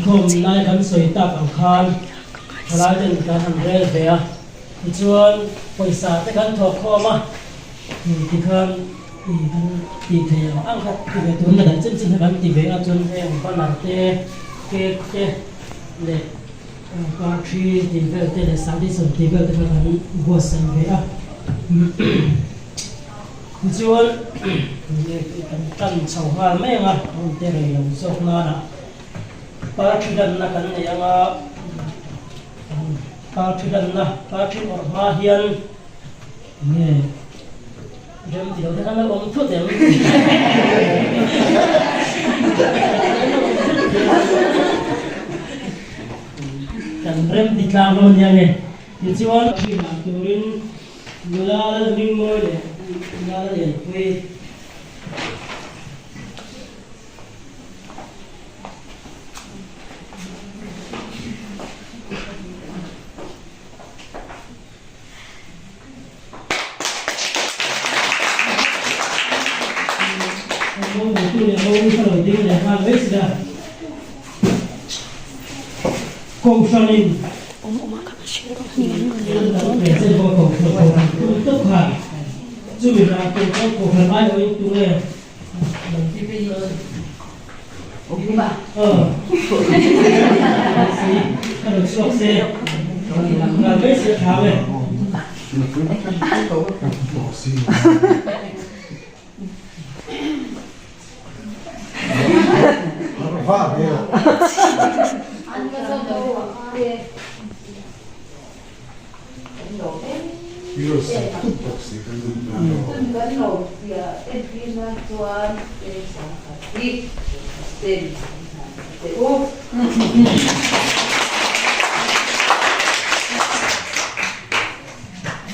không nay gắn sợi tạc ở khan lại đến cả hàng rê về thì chuan paysa te kan thok kho ma thì khan thì thầy ăn khát thì về tuần là chân chân kan thì về ăn chuan em con làm te ke để qua tri thì về te để sáng đi sớm thì về te kan bua sang về thì chuan kan tan chau ha me nga te re lo sok na na pa tri dan na kan ne anga pa tri dan na pa tri or ma hian ne rem ti lo te kan lo om thut em kan rem ti tlang lo nya nge ti chuan ki ma turin nula la ning moi le nula la le pui Kau saling, biasa kau untuk hal, cuma kau hai orang itu le, kalau sok se, kalau biasa kau le.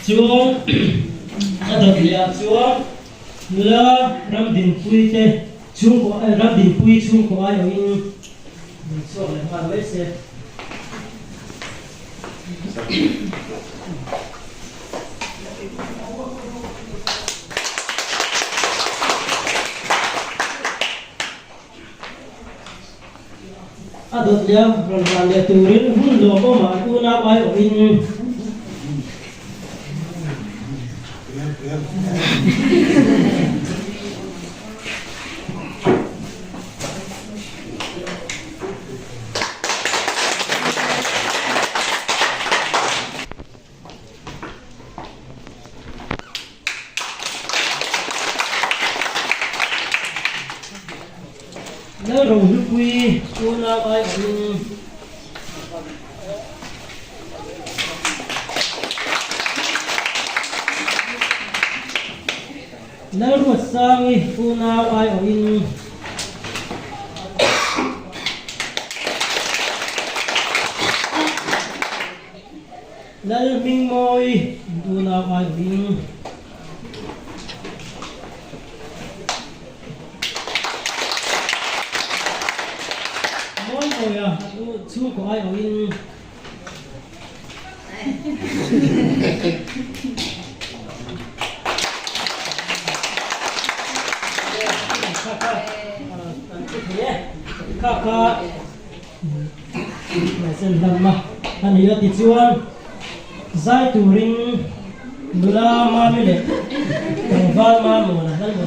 Chuông ada dia chuông mula ram din pui te chung ko ram din pui chung ko ai in so le ha le se adot dia ram dia turin hun lo ko ma tu na ai in nó rồi nước quy cô nào ai nó ruột sang đi cô nào ai ở in nó minh môi cô nào ai ở in rồi à, chú có ai ở in kakak mesen lama hani ya tichuan zai turing dula ma mi le val ma mo na dal mo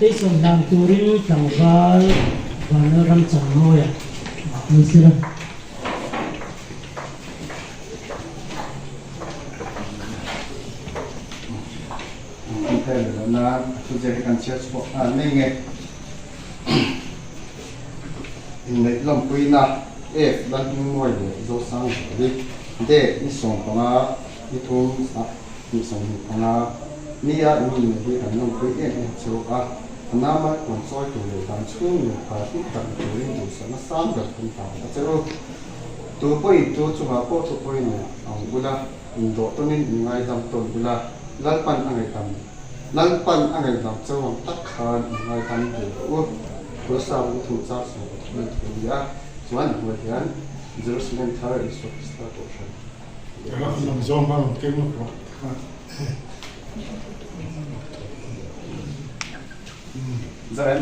Đây sông Nam Turin Tàu Val và nó râm chẳng ngôi à. Như thế nào? Thế là nó tôi sẽ cần chia sẻ nên nghe này làm quy na đang ngồi để do sang đi để đi sống của nó đi thôn đi sống của nó nia nhìn đi thành làm quy chiều nó mà còn soi từ để làm chung và tiếp cận từ những điều nó sáng được không phải chứ tôi bây tôi chụp vào tôi bây này bữa là độ tôi nên ngày làm tuần bữa là lần pan anh ấy làm cho ông tất cả ngày làm điều bữa sau thủ ra số mình thì ya chuẩn của thiện Jerusalem thar is what start ocean làm zong bằng cái mức đó Zaren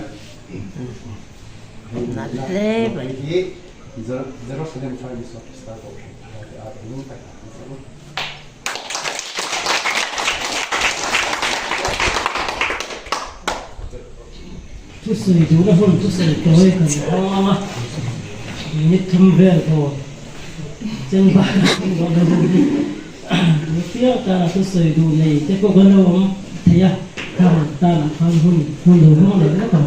lê vậy Jerusalem thar is what start ocean Chút sợi đủ nó hơn chút sợi tối cần không mà nhất thâm về thôi chân ba không có đâu đi một phía ta chút sợi đủ này chắc có đâu không thấy à thằng ta là thằng hun đủ không để nó còn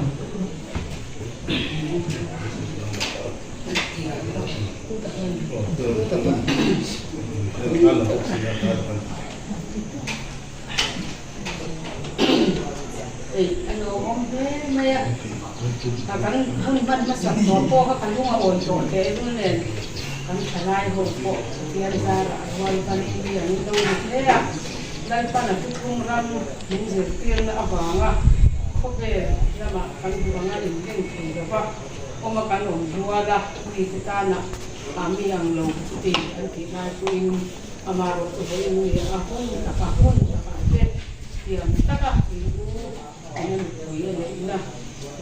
anh ông thế mày à cái không văn mà sắm đồ po các cái cũng ổn rồi thế luôn này cái thái lai hộp bộ tiền ra là ngoài cái gì anh đâu thế à đây pan là cái khung ram những gì tiền là vàng à không về là mà cái vàng là những cái gì đó quá ông mà cái lồng đua là đi tới ta nè kami ang lồng thì anh thì lai kuin amaro tôi với người ahun cái tiền tất cả nên quý là những là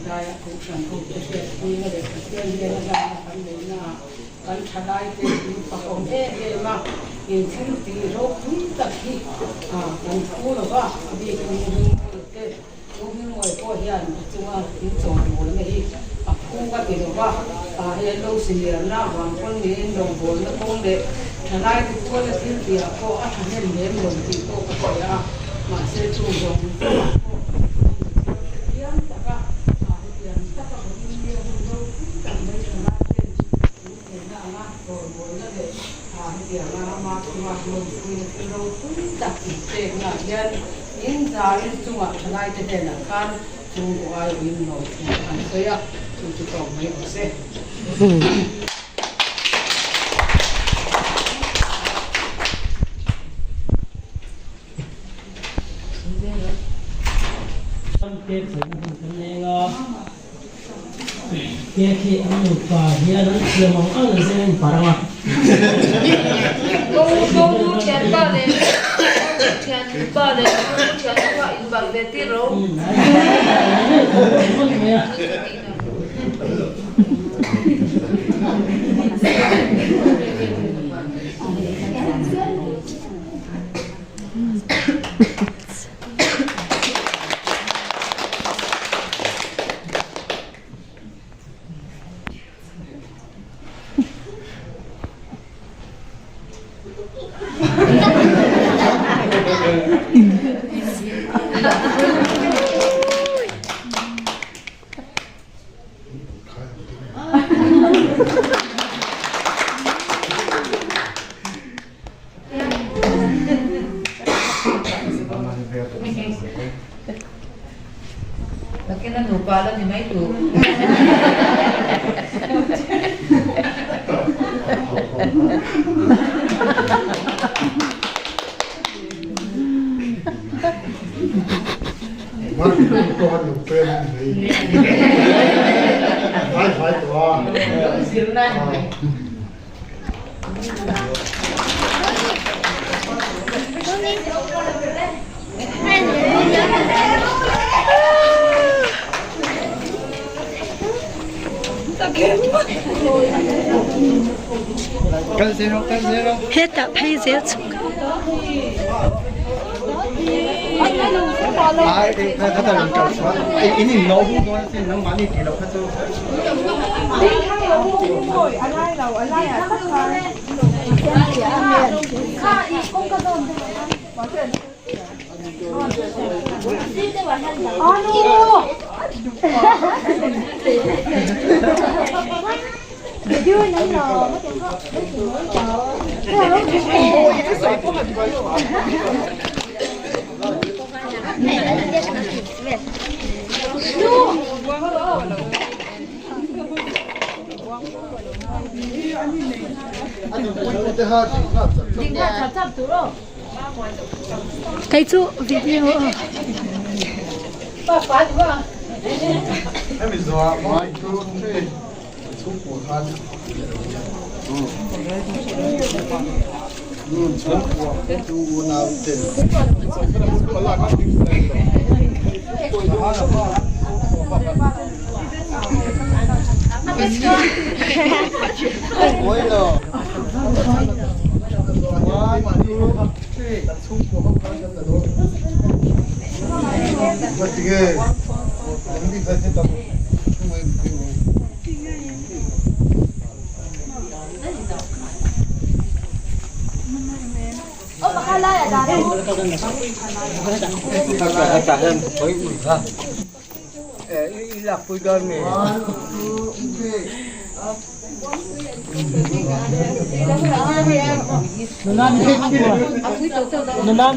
đại cũng sản phẩm chế như là để tiền tiền là cái đấy là cái thay đại cái phát công nghệ mà hiện trên thì rồi cũng tất khi cái khu là ba vì cái những người có hiện chúng ta những chỗ một là cái khu cái gì đó ba hiện đâu xí là hoàng con miền đồng bộ nó không để thay đại cái khu là thiên địa có ăn nên miền đồng thì có cái mà sẽ chủ động in ra in chung à thay cái này là can chung của ai in nội anh thấy à chung chỉ còn mấy cái xe cái này cái khi anh một vài hiện nó chưa mong ăn là sẽ phải không ạ? Kung chén ba lên chén ba in bằng để tiết rồi. Laki na lupa lang ni may tu. mà cái con nó quen này phải to Sir na. Cái zero hết đã thấy dễ chụp. ถ้าจะลงจอดว่าไอ้นี่น้องพูดว่าสิน้องมานี่ทีเราก็จะ cái chỗ video em bây giờ mai cứ thế chúc của hắn chúc của chú nào tiền có là các tình ôi rồi mai cứ thế chúc của hắn là đúng 어떻게 연기가 했다고 Cả hơn với ủi ra ý là vui đơn này Nunan itu. Nunan